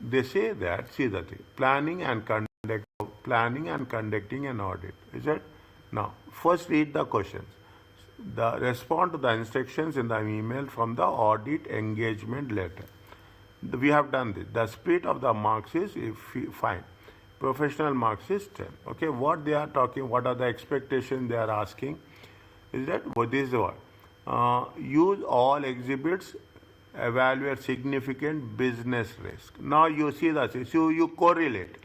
They say that, see the thing, planning and conducting an audit. Is it? Now, first read the questions. Respond to the instructions in the email from the audit engagement letter. We have done this. The split of the marks is fine. Professional marks is 10. Okay, what they are talking, what are the expectations they are asking? Is that what is what? Use all exhibits, evaluate significant business risk. Now you see that. So you correlate.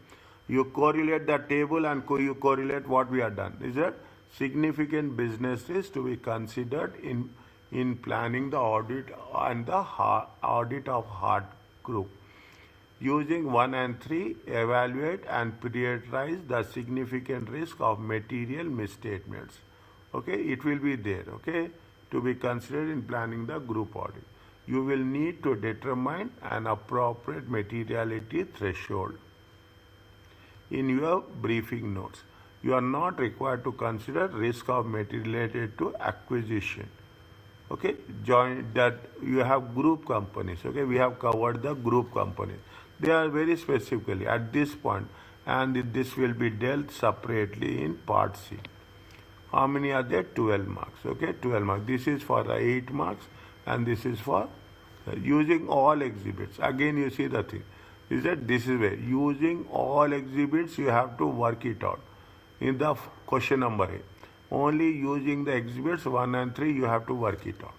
You correlate the table and you correlate what we have done. Is that significant business risk to be considered in planning the audit and the audit of hard group. Using 1 and 3, evaluate and prioritize the significant risk of material misstatements. Okay, it will be there, okay, to be considered in planning the group audit. You will need to determine an appropriate materiality threshold. In your briefing notes, you are not required to consider risk of material related to acquisition. Okay, join that you have group companies. Okay, we have covered the group companies. They are very specifically at this point, and this will be dealt separately in part C. How many are there? 12 marks. Okay, 12 marks. This is for the 8 marks, and this is for using all exhibits. Again, you see the thing is that this is where using all exhibits you have to work it out. In the question number A, only using the exhibits 1 and 3 you have to work it out.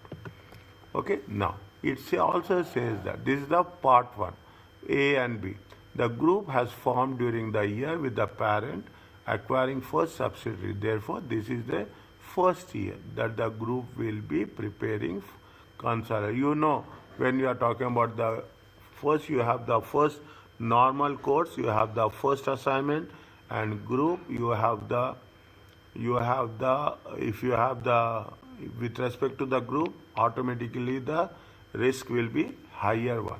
Okay, now it also says that this is the part 1, A and B. The group has formed during the year with the parent acquiring first subsidiary. Therefore, this is the first year that the group will be preparing consolidation. You know, when you are talking about the first, you have the first normal course, you have the first assignment, and group you have the if you have the with respect to the group, automatically the risk will be higher one.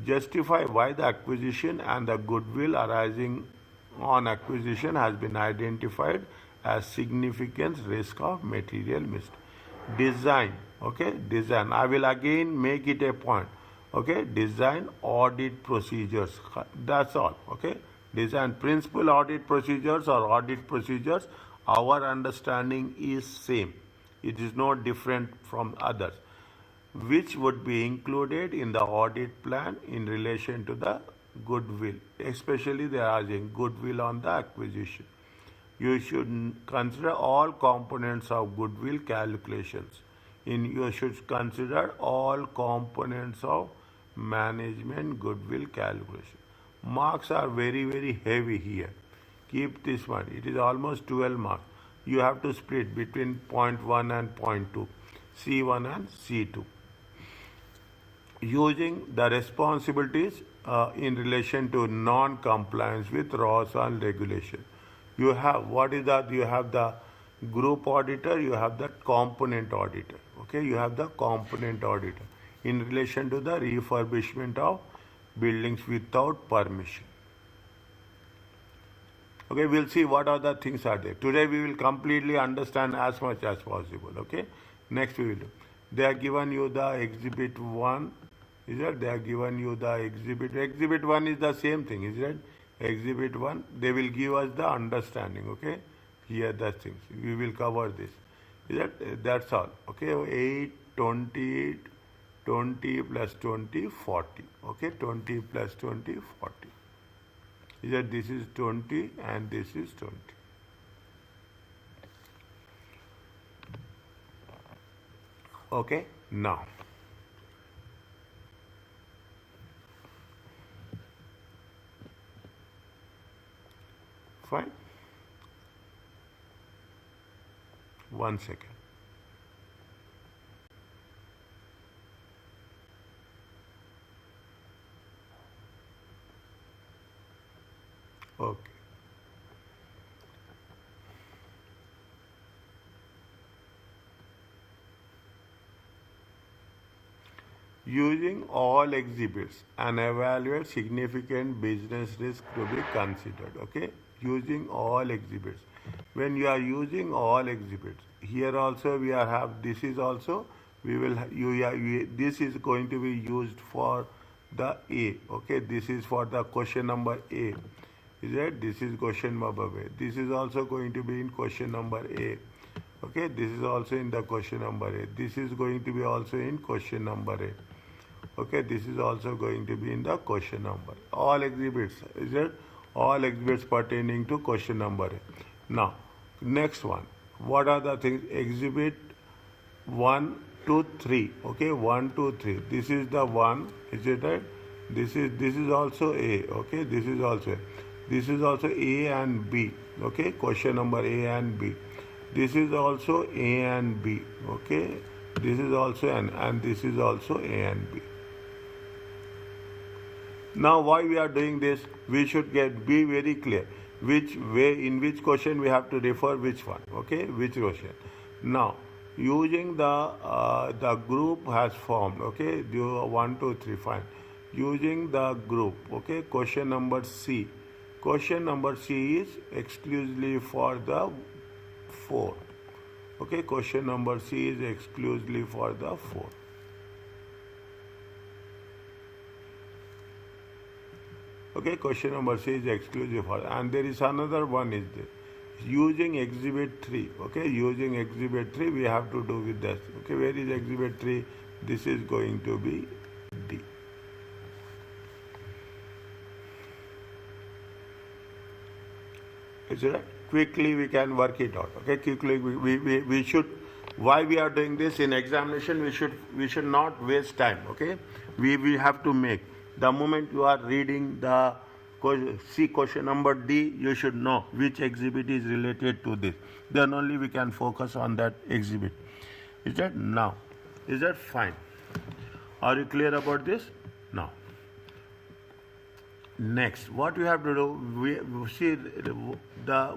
Justify why the acquisition and the goodwill arising on acquisition has been identified as significant risk of material mistake. Design, okay, design. I will again make it a point. Okay, design audit procedures. That's all. Okay, design principal audit procedures or audit procedures. Our understanding is same. It is not different from others, which would be included in the audit plan in relation to the goodwill. Especially they are asking goodwill on the acquisition. You should consider all components of goodwill calculations. You should consider all components of management goodwill calculation. Marks are very, very heavy here. Keep this one. It is almost 12 marks. You have to split between 0.1 and 0.2, C1 and C2. Using the responsibilities in relation to non-compliance with laws and regulation. You have, what is that? You have the group auditor, you have the component auditor. Okay, you have the component auditor in relation to the refurbishment of buildings without permission. Okay, we'll see what other things are there. Today we will completely understand as much as possible. Okay, next we will do. They are given you the exhibit 1. Is it? They are given you the exhibit. Exhibit 1 is the same thing, is it? Exhibit 1, they will give us the understanding. Okay, here the things. We will cover this. Is that? That's all. Okay, 8, 20, 20 plus 20, 40. Okay, 20 plus 20, 40. Is that this is 20 and this is 20. Okay, now. Fine. 1 second. Okay. Using all exhibits and evaluate significant business risk to be considered. Okay, using all exhibits. When you are using all exhibits, here also we are have this is also we will this is going to be used for the A. Okay, this is for the question number A. Is it? This is question number A. This is also going to be in question number A. Okay, this is also in the question number A. This is going to be also in question number A. Okay, this is also going to be in the question number. All exhibits, is it? All exhibits pertaining to question number A. Now, next one. What are the things? Exhibit 1, 2, 3. Okay, 1, 2, 3. This is the 1. Is it right? This is also A. Okay, this is also A. This is also A and B. Okay, question number A and B. This is also A and B. Okay, this is also and this is also A and B. Now, why we are doing this? We should be very clear which way, in which question we have to refer which one. Okay, which question. Now, using the group has formed. Okay, 1, 2, 3, fine. Using the group. Okay, question number C. Question number C is exclusively for the 4. Okay, question number C is exclusively for the 4. Okay, question number C is exclusive for, and there is another one is there. Using exhibit 3. Okay, using exhibit 3 we have to do with this. Okay, where is exhibit 3? This is going to be D. Is it right? Quickly we can work it out. Okay, quickly we should. Why we are doing this in examination? We should not waste time. Okay, we have to make. The moment you are reading the C question number D, you should know which exhibit is related to this. Then only we can focus on that exhibit. Is that now? Is that fine? Are you clear about this? Now. Next, what we have to do, we see the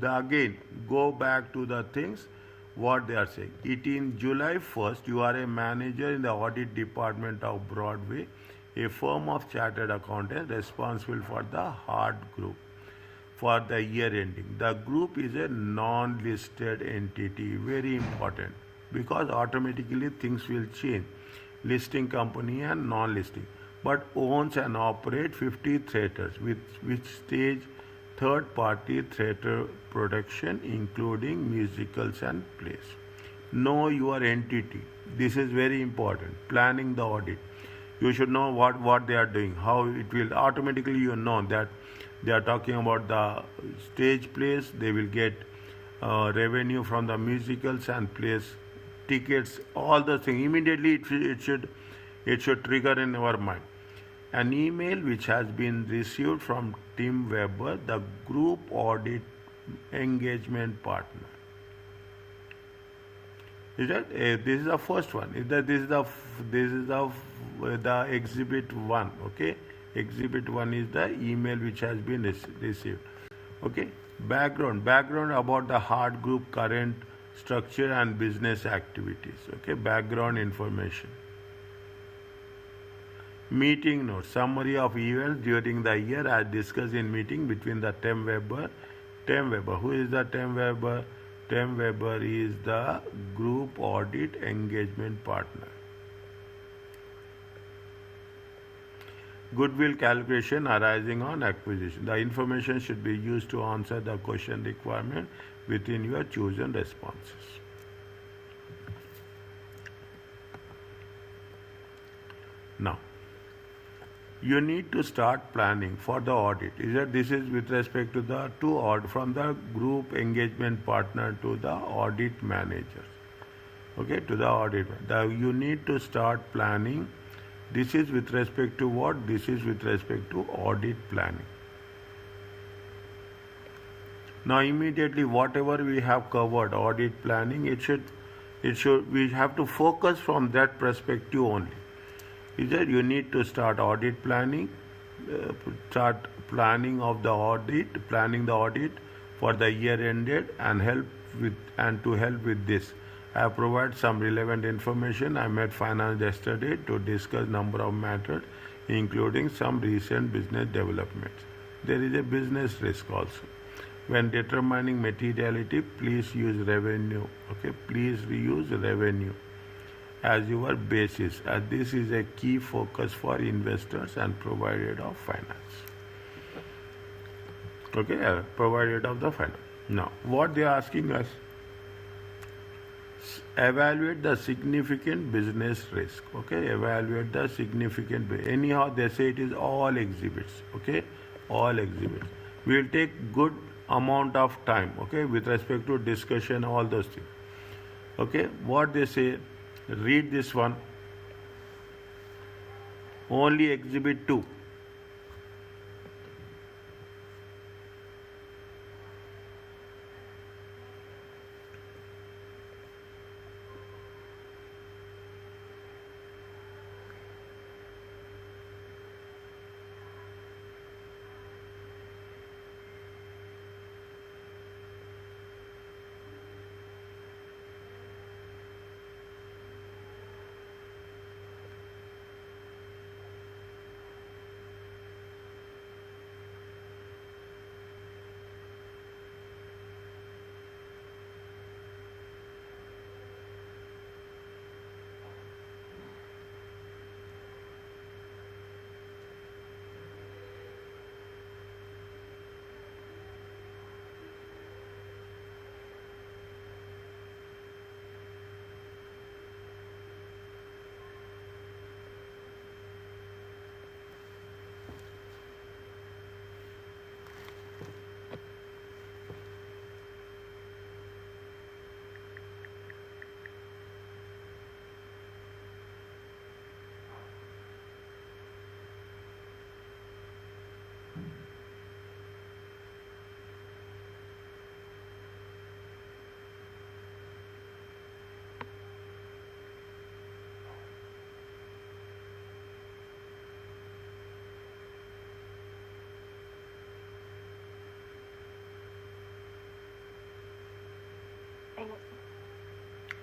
again go back to the things what they are saying. It in July 1st, you are a manager in the audit department of Broadway, a firm of chartered accountants responsible for the hard group for the year ending. The group is a non-listed entity, very important, because automatically things will change. Listing company and non-listing, but owns and operates 50 theaters with which stage third-party theater production, including musicals and plays. Know your entity. This is very important. Planning the audit. You should know what they are doing, how it will automatically you know that they are talking about the stage plays, they will get revenue from the musicals and plays, tickets, all the things. Immediately it should trigger in our mind. An email which has been received from Tim Weber, the group audit engagement partner. Is that this is the first one? Is that this is the exhibit 1? Okay, exhibit 1 is the email which has been received. Okay, background about the hard group current structure and business activities. Okay, background information. Meeting notes, summary of events during the year as discussed in meeting between the Tim Weber. Who is the Tim Weber? Tim Weber is the group audit engagement partner. Goodwill calculation arising on acquisition. The information should be used to answer the question requirement within your chosen responses. Now, you need to start planning for the audit. This is with respect to the from the group engagement partner to the audit manager. Okay, to the audit. You need to start planning. This is with respect to what? This is with respect to audit planning. Now immediately whatever we have covered, audit planning, we have to focus from that perspective only. Is that you need to start audit planning, start planning the audit for the year ended, and to help with this, I have provided some relevant information. I met finance yesterday to discuss number of matters, including some recent business developments. There is a business risk also. When determining materiality, please use revenue. Okay, please reuse revenue. as your basis. This is a key focus for investors and provided of finance. Okay, provided of the finance. Now, what they are asking us, evaluate the significant business risk. Okay, evaluate the significant. Anyhow, they say it is all exhibits. Okay, all exhibits. We will take good amount of time. Okay, with respect to discussion, all those things. Okay, what they say, read this one. Only exhibit 2.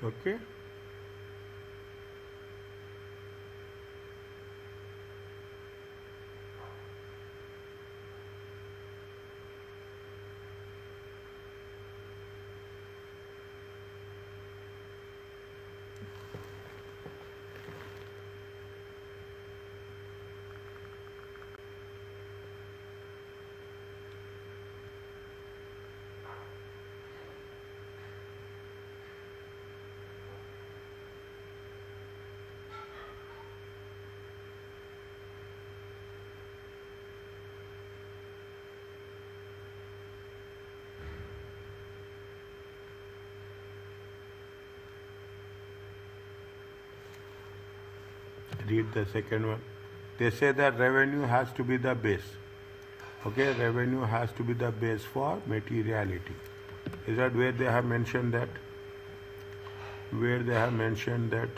Okay. Read the second one. They say that revenue has to be the base. Okay, revenue has to be the base for materiality. Is that where they have mentioned that? Where they have mentioned that?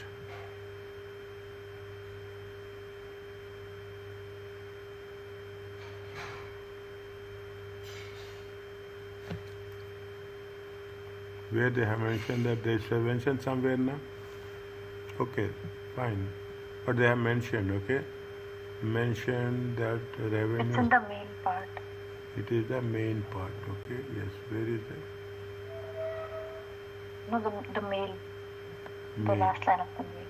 Where they have mentioned that there is mentioned somewhere now? Okay, fine. But they have mentioned, okay? Mentioned that revenue. It's in the main part. It is the main part, okay? Yes, where is that? No, the mail. The Mail. last line of the mail.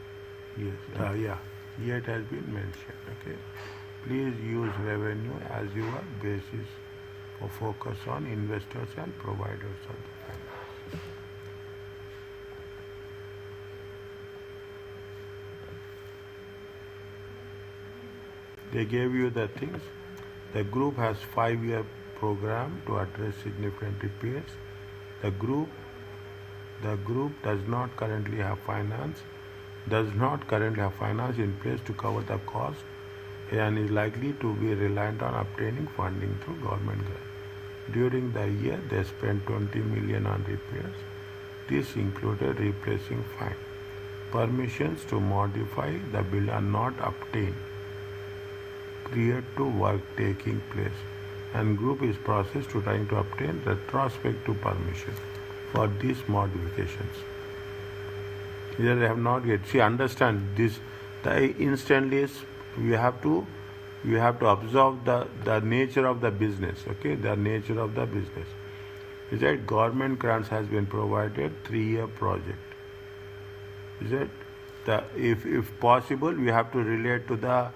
Yes, yeah. Here it has been mentioned, okay? Please use revenue as your basis for focus on investors and providers of the finance. They gave you the things. The group has 5-year program to address significant repairs. The group does not currently have finance in place to cover the cost and is likely to be reliant on obtaining funding through government grant. During the year, they spent 20 million on repairs. This included replacing fine. Permissions to modify the bill are not obtained prior to work taking place, and group is processed to trying to obtain retrospective permission for these modifications. Here they have not yet. See, understand this. The instantly is you have to observe the nature of the business. Okay, the nature of the business is that government grants has been provided 3-year project. Is that if possible, we have to relate to the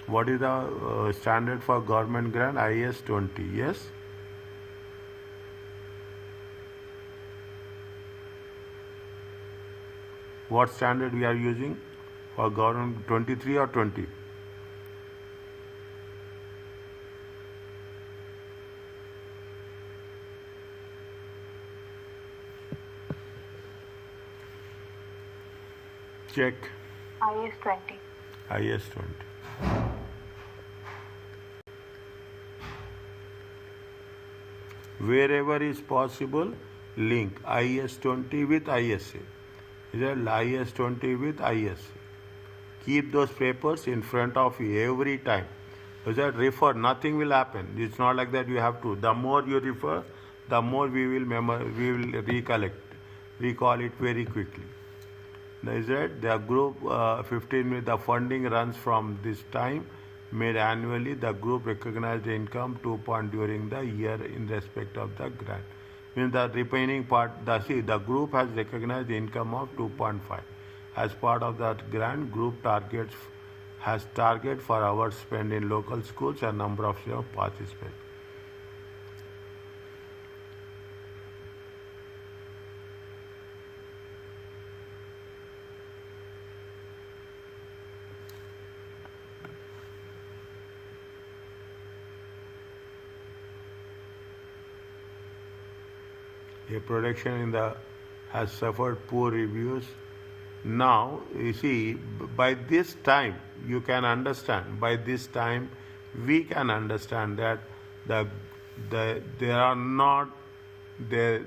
what is the standard for government grant, IS 20. Yes. What standard we are using for government, 23 or 20? Check. IS 20. IS 20. Wherever is possible, link IS 20 with ISA. Is that IS 20 with ISA? Keep those papers in front of you every time. Is that refer? Nothing will happen. It's not like that. You have to. The more you refer, the more we will recall it very quickly. Is that the group 15 with the funding runs from this time made annually. The group recognized the income 2 point during the year in respect of the grant. Means the remaining part, the group has recognized the income of 2.5 as part of that grant. Group has target for hours spent in local schools and number of participants. A production has suffered poor reviews. Now, you see, by this time, you can understand. By this time, we can understand that they are not, they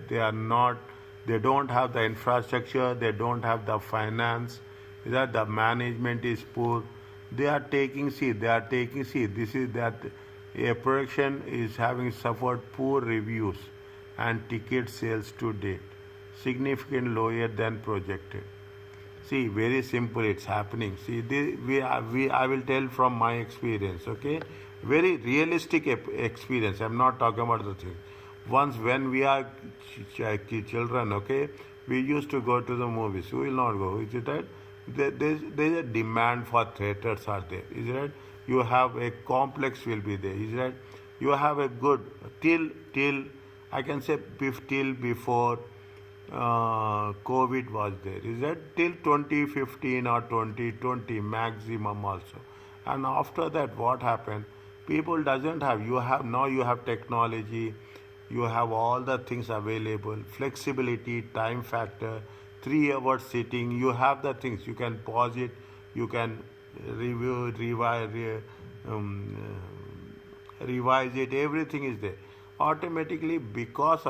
don't have the infrastructure, they don't have the finance, that the management is poor. This is that a production is having suffered poor reviews and ticket sales to date, significantly lower than projected. See, very simple, it's happening. See, I will tell from my experience, okay? Very realistic experience. I'm not talking about the thing. Once when we are children, okay, we used to go to the movies. We will not go. Is it right? There's a demand for theaters are there. Is it right? You have a complex will be there. Is it right? You have a good till I can say till before COVID was there. Is that till 2015 or 2020 maximum also. And after that, what happened? People doesn't have. You have technology. You have all the things available. Flexibility, time factor, 3 hours sitting. You have the things. You can pause it. You can revise it. Everything is there. Automatically, because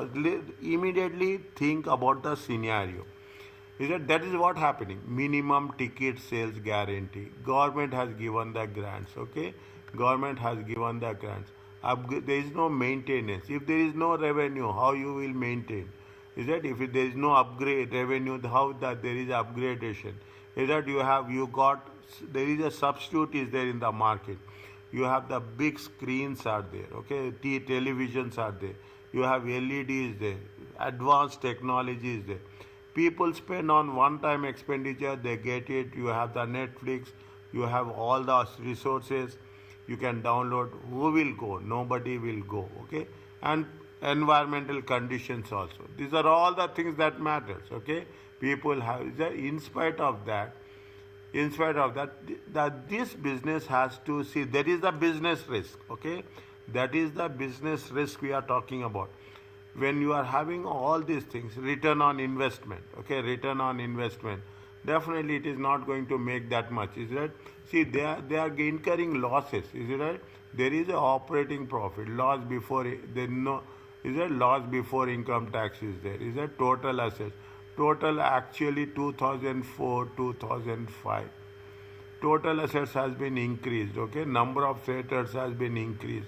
immediately think about the scenario. That is what happening. Minimum ticket sales guarantee. Government has given the grants. Okay, government has given the grants. There is no maintenance. If there is no revenue, how you will maintain? Is that if there is no upgrade revenue, how that there is upgradation? Is that there is a substitute is there in the market. You have the big screens are there, okay, televisions are there, you have LEDs there, advanced technology is there. People spend on one-time expenditure, they get it, you have the Netflix, you have all the resources, you can download. Who will go? Nobody will go, okay? And environmental conditions also. These are all the things that matters, okay? People have, in spite of that, that this business has to see, that is the business risk, okay? That is the business risk we are talking about. When you are having all these things, return on investment, okay? Return on investment, definitely it is not going to make that much, is it right? See, they are incurring losses, is it right? There is a operating profit, loss before, loss before income tax is there, is that total assets. Total actually 2004, 2005. Total assets has been increased, okay? Number of theaters has been increased.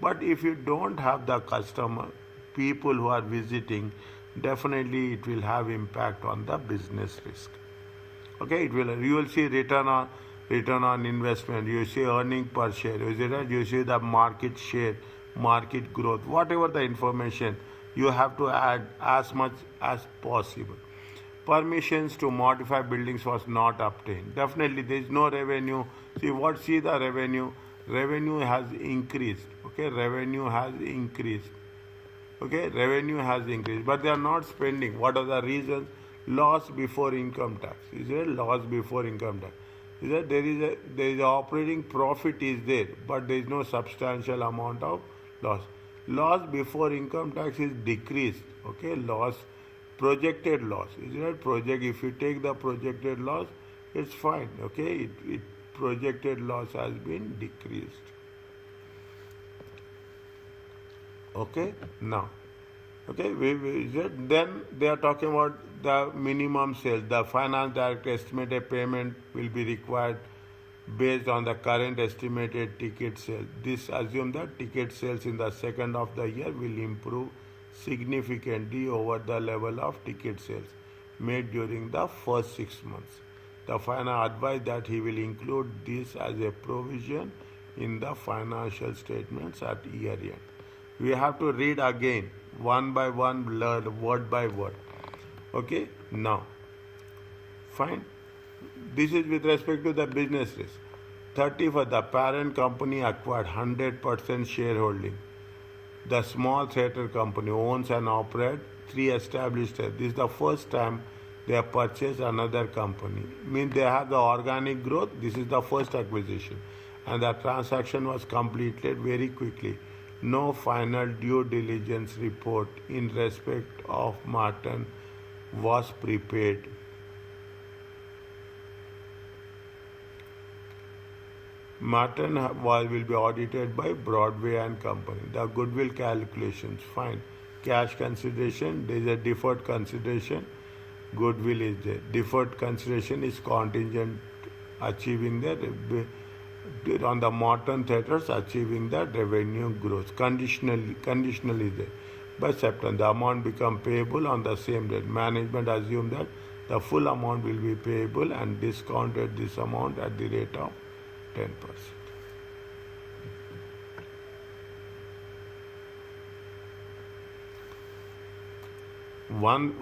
But if you don't have the customer, people who are visiting, definitely it will have impact on the business risk. Okay, you will see return on investment, you see earning per share, you see the market share, market growth, whatever the information, you have to add as much as possible. Permissions to modify buildings was not obtained. Definitely there is no revenue. See the revenue. Revenue has increased. Okay, revenue has increased. Okay, revenue has increased, but they are not spending. What are the reasons? Loss before income tax. Is there loss before income tax? Is that there is a operating profit is there, but there is no substantial amount of loss. Loss before income tax is decreased. Okay, loss, projected loss. Is that project? If you take the projected loss, it's fine. Okay, it projected loss has been decreased. Okay, now, okay, then they are talking about the minimum sales. The finance director estimated payment will be required based on the current estimated ticket sales. This assumes that ticket sales in the second of the year will improve significantly over the level of ticket sales made during the first 6 months. The final advised that he will include this as a provision in the financial statements at year end. We have to read again, one by one, learn word by word. Okay, now, fine. This is with respect to the business risk. 30 the parent company acquired 100% shareholding. The small theatre company owns and operates 3 established theatres. This is the first time they have purchased another company. Means they have the organic growth. This is the first acquisition. And the transaction was completed very quickly. No final due diligence report in respect of Martin was prepared. Martin will be audited by Broadway and Company. The goodwill calculations, fine. Cash consideration, there is a deferred consideration. Goodwill is there. Deferred consideration is contingent achieving the on the Morton Theatres achieving the revenue growth. Conditionally there. By September, the amount become payable on the same date. Management assume that the full amount will be payable and discounted this amount at the rate of 10%.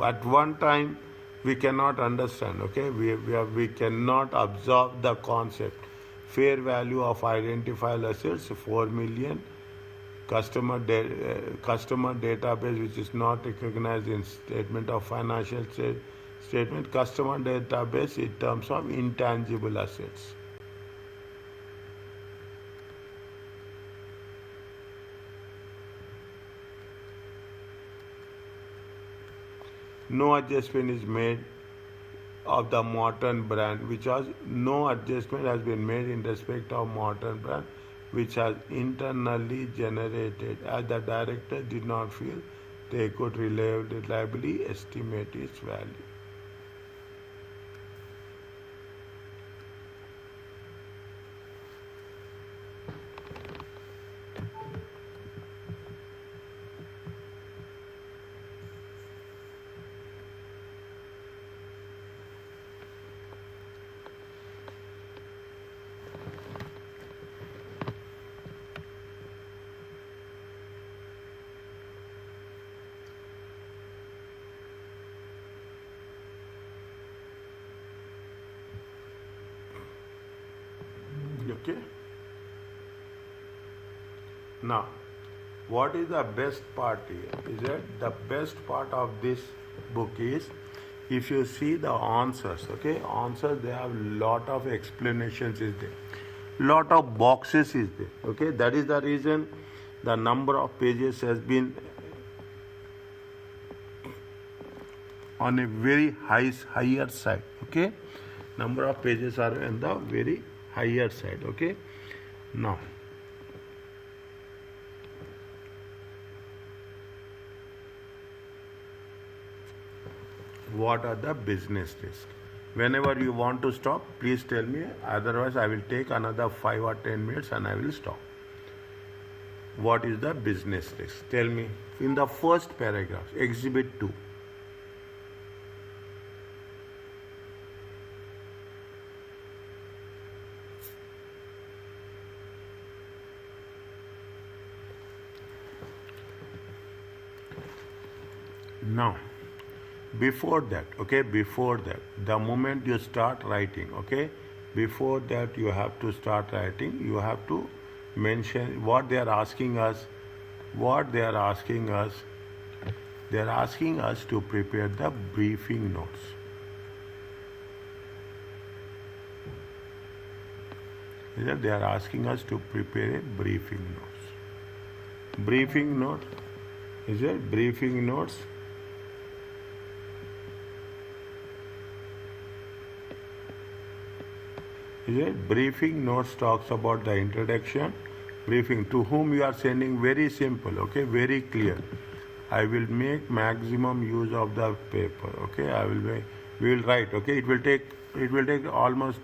At one time we cannot understand. Okay, we cannot absorb the concept. Fair value of identifiable assets 4 million. Customer database which is not recognized in statement of financial statement. Customer database in terms of intangible assets. No adjustment is made of the Morton brand, which has no adjustment has been made in respect of Morton brand, which has internally generated, as the director did not feel they could reliably estimate its value. Okay. Now, what is the best part here? Is that the best part of this book is, if you see the answers, okay, answers, they have lot of explanations is there, lot of boxes is there. Okay, that is the reason the number of pages has been on a very higher side. Okay, number of pages are on the very higher side. Okay, now what are the business risks? Whenever you want to stop, please tell me, otherwise I will take another 5 or 10 minutes and I will stop. What is the business risk? Tell me in the first paragraph, exhibit 2. Now, before that, okay, before that, the moment you start writing, okay, before that you have to start writing, you have to mention what they are asking us, what they are asking us. They are asking us to prepare the briefing notes. They are asking us to prepare a briefing notes. Briefing note, is it briefing notes? Is it briefing notes talks about the introduction, briefing to whom you are sending, very simple, okay, very clear. I will make maximum use of the paper, okay, we will write, okay, it will take almost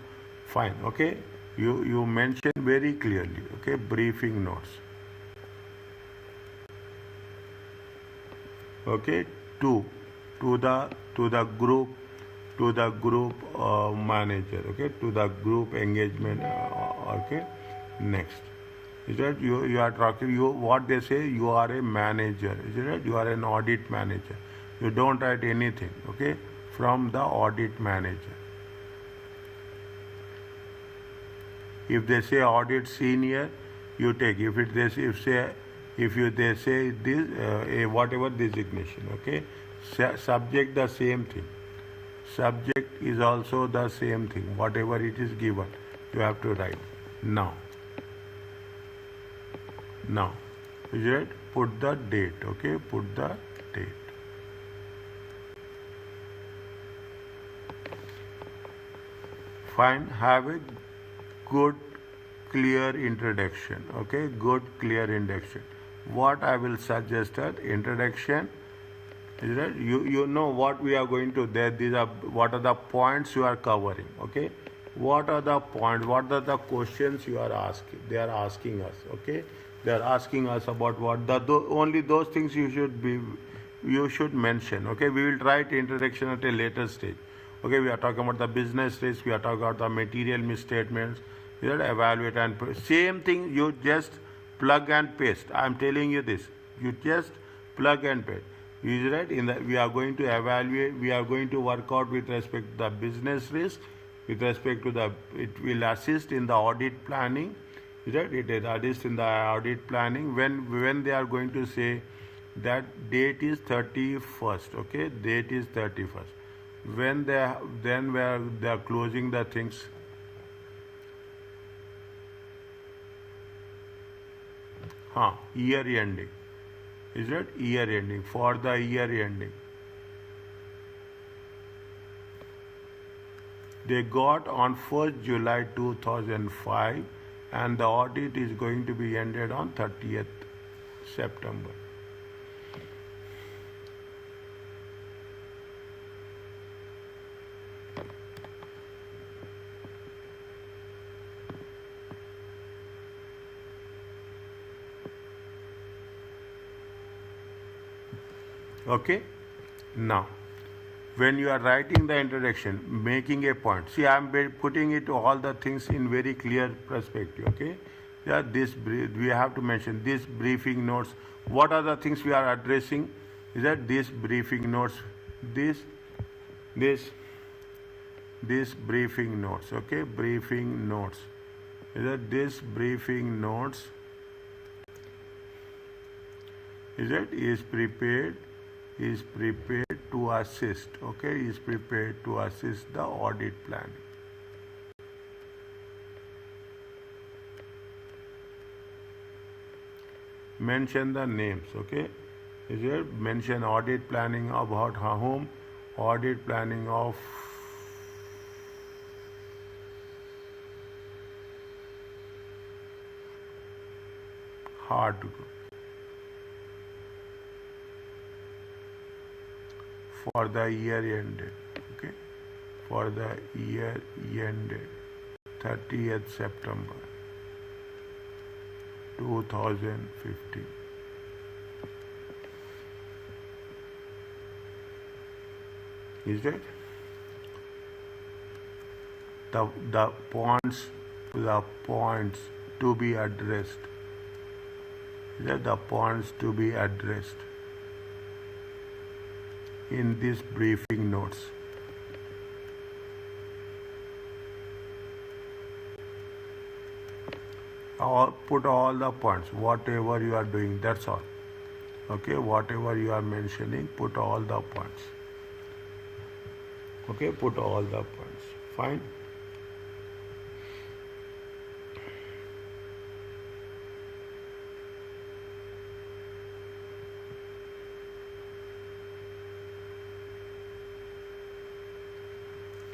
fine, okay, you mention very clearly, okay, briefing notes, okay, to the group manager, okay, to the group engagement, okay, next. Is that you are talking, you what they say, you are a manager, is it right? You are an audit manager. You don't write anything, okay, from the audit manager. If they say audit senior, you take. If they say this whatever designation, okay, subject the same thing. Subject is also the same thing. Whatever it is given, you have to write. Now, is it? Put the date, okay? Put the date. Fine. Have a good, clear introduction, okay? Good, clear introduction. What I will suggest that introduction is that you know what we are going to there. These are what are the points you are covering, okay? What are the points? What are the questions you are asking? They are asking us, okay? They are asking us about what only those things you should mention. Okay, we will write introduction at a later stage. Okay, we are talking about the business risk. We are talking about the material misstatements. We are evaluate and same thing. You just plug and paste. I am telling you this. You just plug and paste. Is right in the we are going to evaluate. We are going to work out with respect to the business risk. With respect to it will assist in the audit planning. Right? It is in the audit planning when they are going to say that date is 31st, okay, date is 31st, when they are closing the things, year ending, is it year ending, for the year ending they got on 1st July 2005 and the audit is going to be ended on 30th September. Okay? Now, when you are writing the introduction, making a point, see, I am putting it all the things in very clear perspective, okay? Yeah, we have to mention this briefing notes. What are the things we are addressing? Is that this briefing notes, this briefing notes, okay? Briefing notes. Is that this briefing notes? Is prepared to assist, okay, is prepared to assist the audit planning. Mention the names, okay, is it mention audit planning about whom, audit planning of hard to go. For the year ended, okay, for the year ended 30th September 2015. Is it? The points to be addressed. Is that the points to be addressed in this briefing notes. Or put all the points, whatever you are doing, that's all. Okay, whatever you are mentioning, put all the points. Okay, put all the points. Fine.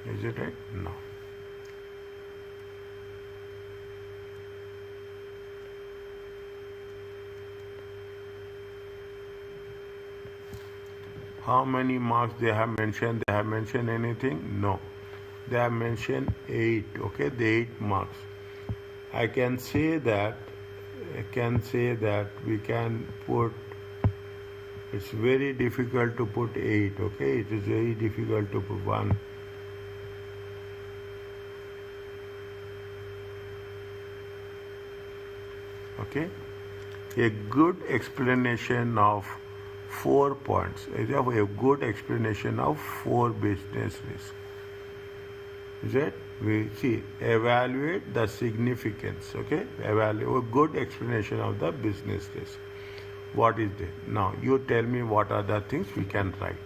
Is it right? No. How many marks they have mentioned? They have mentioned anything? No. They have mentioned 8. Okay, the 8 marks. I can say that we can put, it's very difficult to put 8. Okay, it is very difficult to put 1. Okay, a good explanation of 4 points. Is a good explanation of 4 business risks. Is it? We see, evaluate the significance. Okay, evaluate a good explanation of the business risk. What is there? Now you tell me what are the things we can write.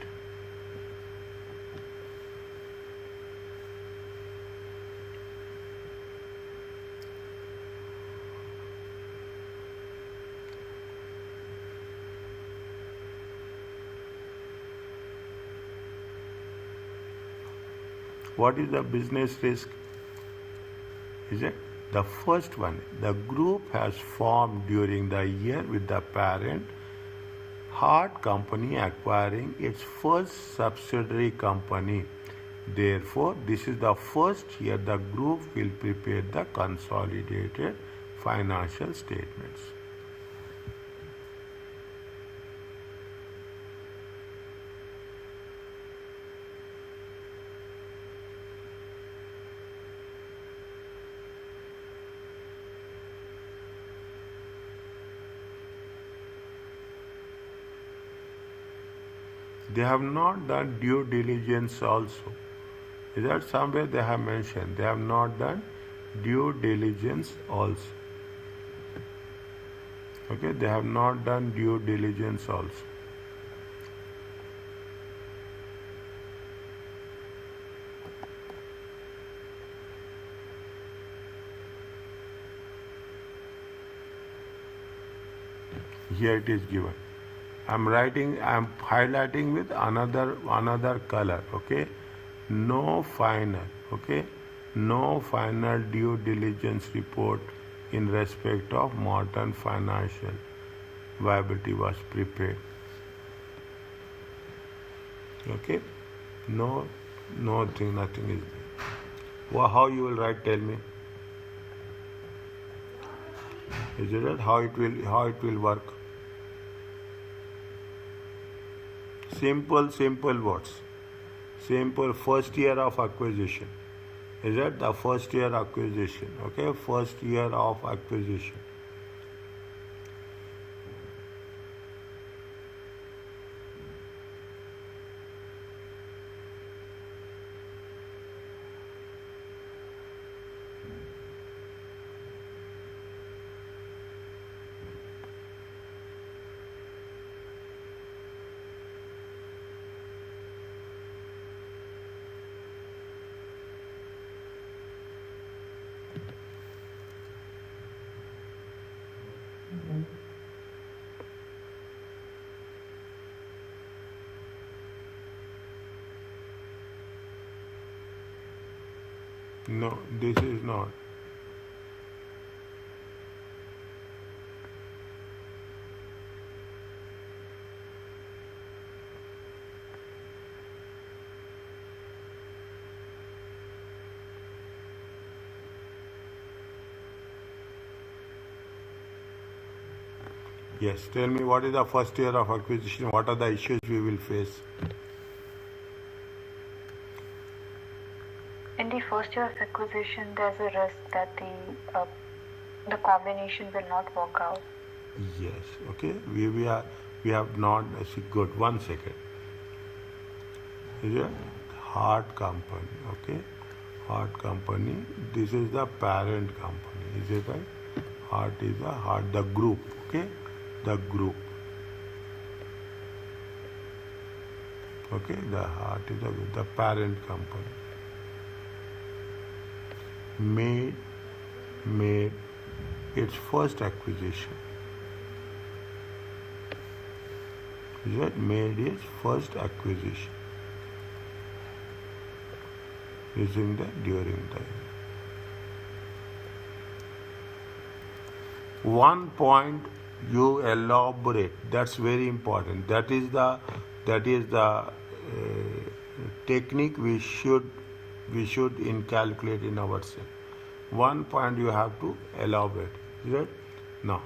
What is the business risk? Is it? The first one, the group has formed during the year with the parent heart company acquiring its first subsidiary company. Therefore, this is the first year the group will prepare the consolidated financial statements. They have not done due diligence also. Is that somewhere they have mentioned? They have not done due diligence also. Okay, they have not done due diligence also. Here it is given. I'm highlighting with another color. Okay, no final. Okay, no final due diligence report in respect of Morton financial viability was prepared. Okay, nothing is there. Well, how you will write? Tell me. Is it right? How it will work? Simple words. Simple first year of acquisition. Is that the first year acquisition? Okay, first year of acquisition. No, this is not. Yes, tell me what is the first year of acquisition? What are the issues we will face? In the first year of acquisition, there's a risk that the combination will not work out. Yes, okay. We have not good. 1 second. is a heart company, okay? Heart company, this is the parent company, is it right? Heart is the group, okay? The group. Okay, the heart is the parent company. Made its first acquisition. Is it made its first acquisition using the during the year. One point you elaborate. That's very important. That is the technique we should calculate in ourselves. One point you have to elaborate. Right? Now,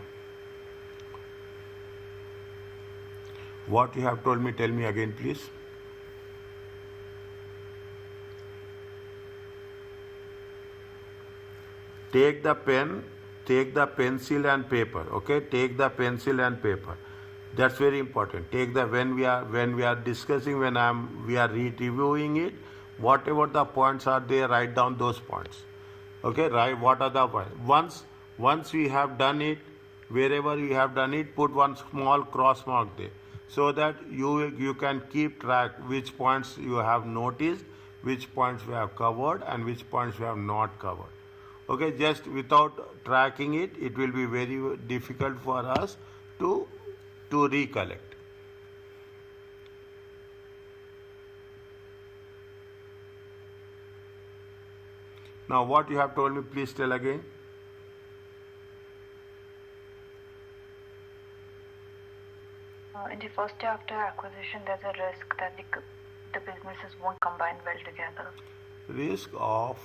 what you have told me, tell me again, please. Take the pen, take the pencil and paper. Okay, take the pencil and paper. That's very important. Take the when we are discussing, we are reviewing it. Whatever the points are there, write down those points. Okay, right? What are the points? Once we have done it, wherever you have done it, put one small cross mark there, so that you can keep track which points you have noticed, which points we have covered, and which points we have not covered. Okay, just without tracking it, it will be very difficult for us to recollect. Now, what you have told me, please tell again. In the first year after acquisition, there's a risk that the businesses won't combine well together. Risk of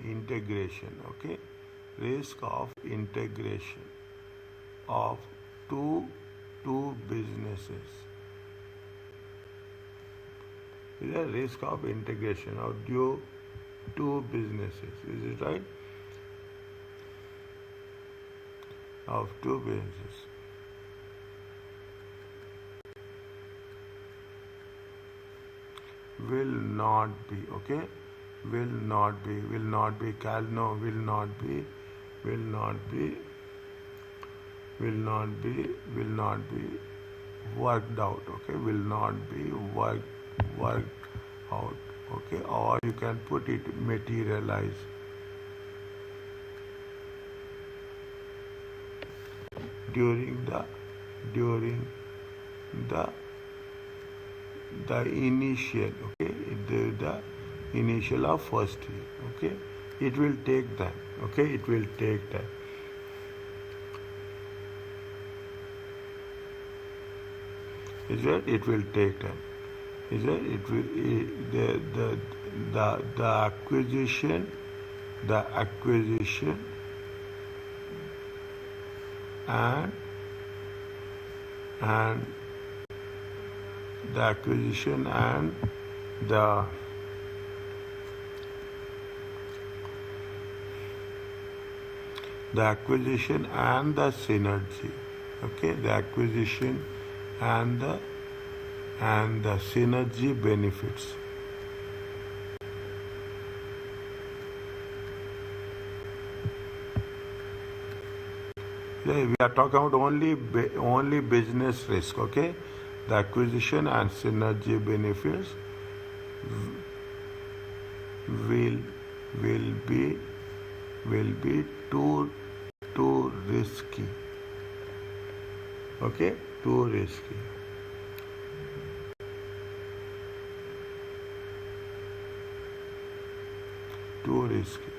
integration. Okay, risk of integration of two businesses. Is a risk of integration of two businesses. Is it right? Of two businesses. Will not be, okay? Will not be worked out, okay? Will not be worked out, okay? Or you can put it materialize. During the initial, okay, the initial of first year, okay. It will take time, okay. It will take time. Is it? It will take time. Is it? It will the acquisition and the acquisition and the synergy, okay. The acquisition and the synergy benefits. We are talking about only business risk, okay. The acquisition and synergy benefits will be too risky, okay, too risky. Too risky.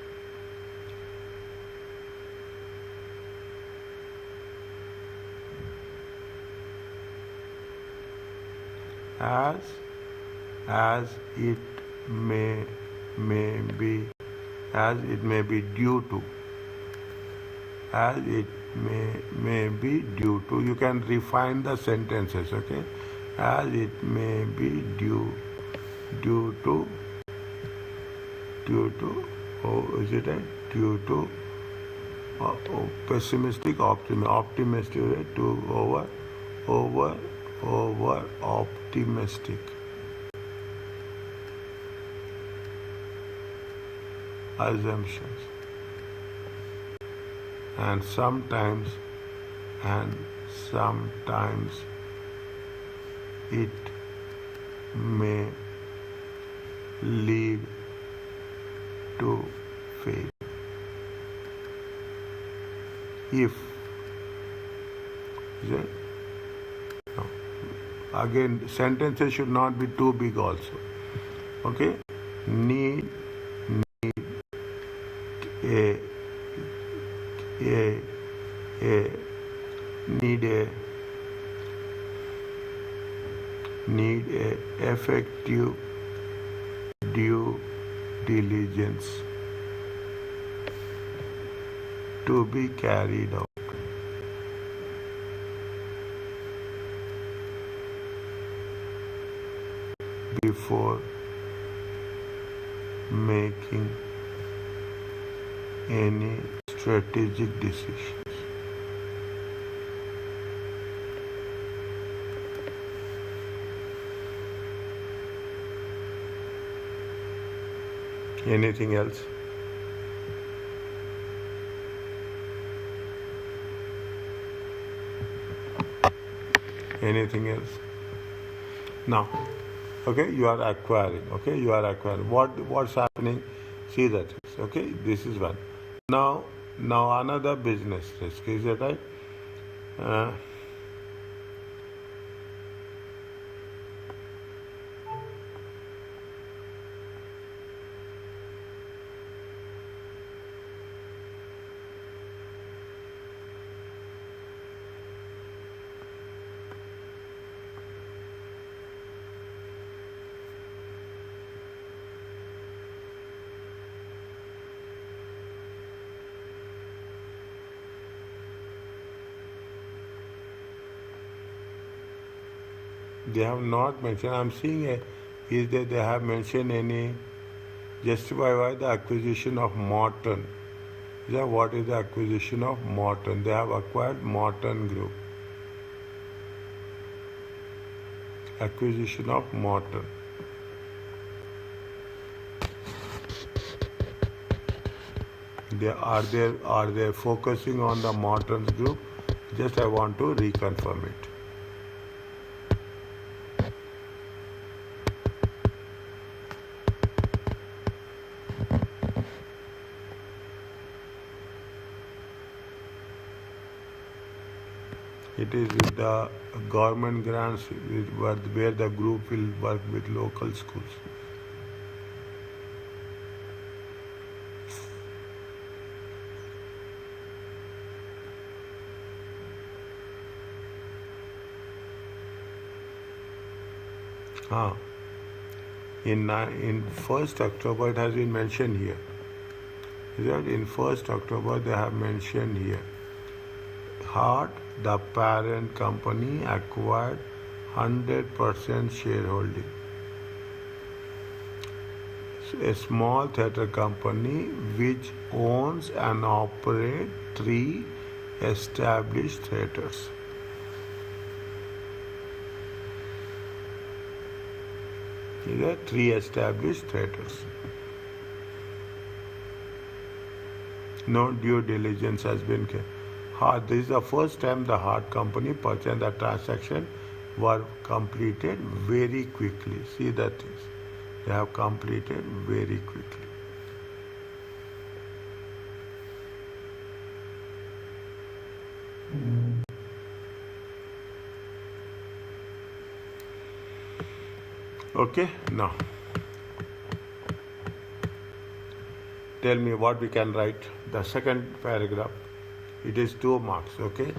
As it may be due to. As it may be due to. You can refine the sentences, okay. As it may be due to. Is it right? Due to pessimistic, optimistic, right? To over optimistic. assumptions, and sometimes it may lead to fail. If, is it? No. Again, sentences should not be too big also. Okay? Need a a a need a effective due diligence to be carried out before making any strategic decisions. Anything else? Anything else? Now, okay, you are acquiring. Okay, you are acquiring. What's happening? See that. Okay, this is one. Now another business risk. Is that right? Uh, they have not mentioned. I'm seeing is that they have mentioned any justify why the acquisition of Morton. Yeah, what is the acquisition of Morton? They have acquired Morton Group. Acquisition of Morton. Are they focusing on the Morton Group? Just I want to reconfirm it. It is with the government grants where the group will work with local schools. Ah, in 1st October it has been mentioned here. Is that in 1st October they have mentioned here. Hart, the parent company, acquired 100% shareholding. A small theatre company which owns and operates 3 established theatres. These are 3 established theatres. No due diligence has been carried. This is the first time the Hart company purchased the transaction were completed very quickly. See that is. They have completed very quickly. Okay, now tell me what we can write. The second paragraph. It is 2 marks, okay?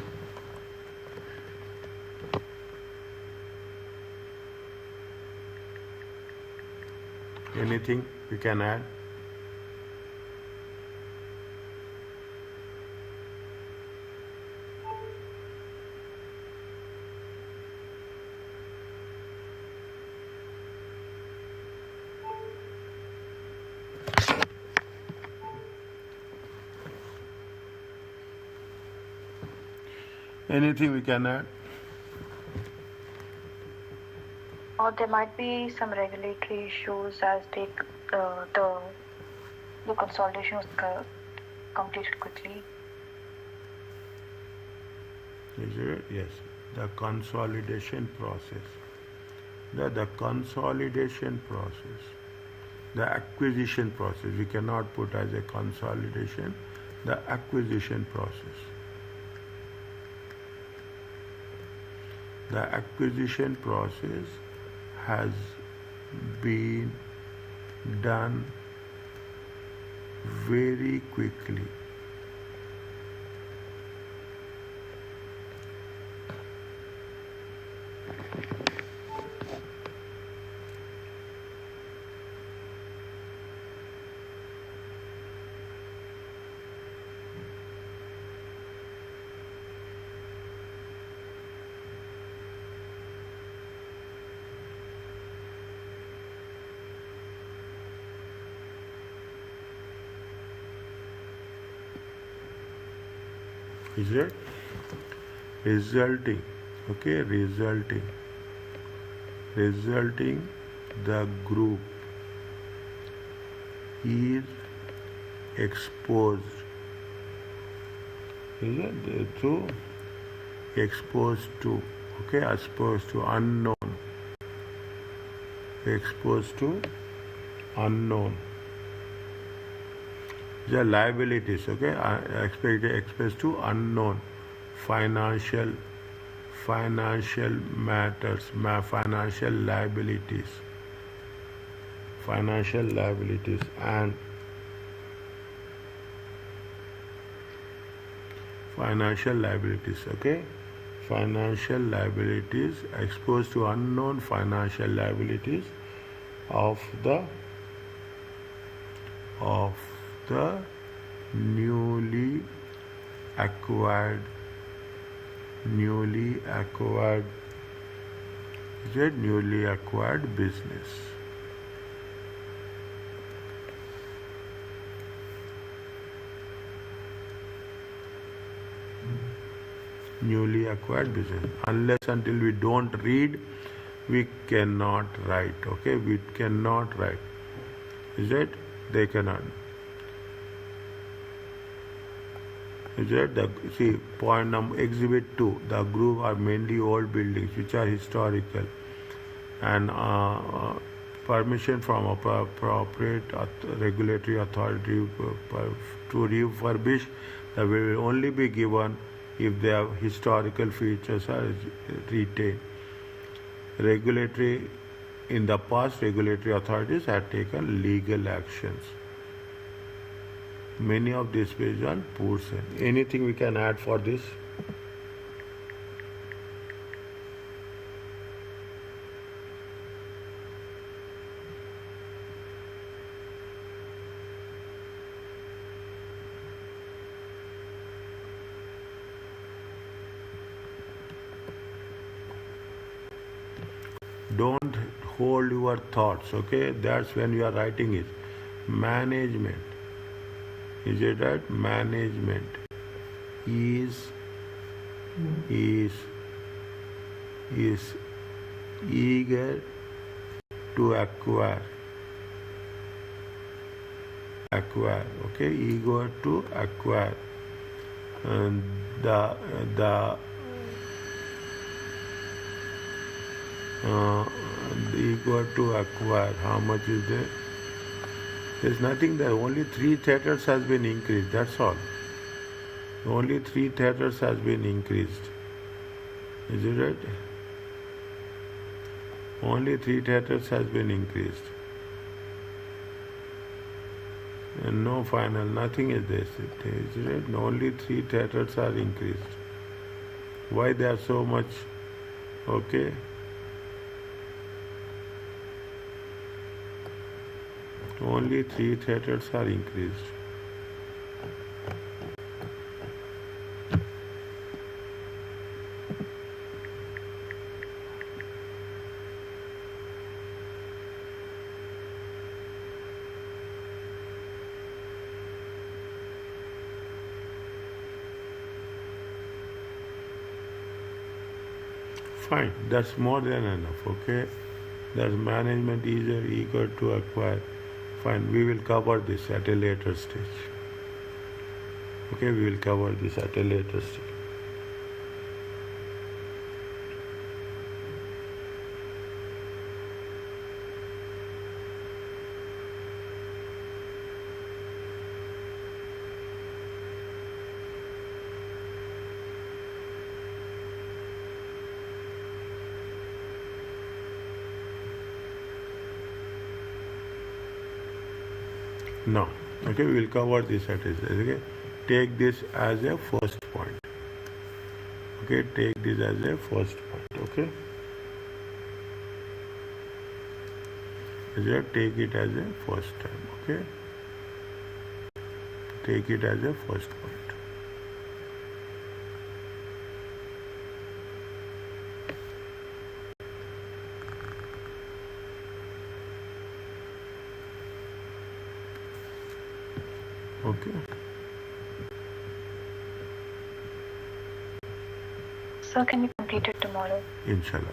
Anything we can add? Anything we can add? Or there might be some regulatory issues as the The consolidation was completed quickly. Is it? Yes. The consolidation process. The consolidation process. The acquisition process. We cannot put as a consolidation. The acquisition process. The acquisition process has been done very quickly. Is it? Resulting. Okay, resulting the group is exposed. Is it? To exposed to. Okay, exposed to unknown. Exposed to unknown. The liabilities, okay, exposed to unknown financial matters, financial liabilities, and financial liabilities, okay, financial liabilities, exposed to unknown financial liabilities of the newly acquired business. Newly acquired business. Unless until we don't read, we cannot write. Okay, we cannot write. Is it? They cannot. Is it? See, point number exhibit 2. The group are mainly old buildings which are historical, and permission from appropriate regulatory authority to refurbish that will only be given if their historical features are retained. In the past, regulatory authorities had taken legal actions. Many of these based on poor sense. Anything we can add for this? Don't hold your thoughts, okay? That's when you are writing it. Management. Is it right? Management is eager to acquire. Okay, eager to acquire. And the eager to acquire. How much is there? There's nothing there. Only 3 theaters has been increased. That's all. Only 3 theaters has been increased. Is it right? Only 3 theaters has been increased. And no final. Nothing is there. Is it right? Only 3 theaters are increased. Why they are so much? Okay. Only 3 theaters are increased. Fine, that's more than enough, okay? That's management is eager to acquire Fine, we will cover this at a later stage. Okay, we will cover this at a later stage. No. Okay, we will cover this at a stage. Okay, take this as a first point. Okay, take this as a first point. Okay, just take it as a first time. Okay, take it as a first point. Okay. Sir, can we complete it tomorrow? Inshallah.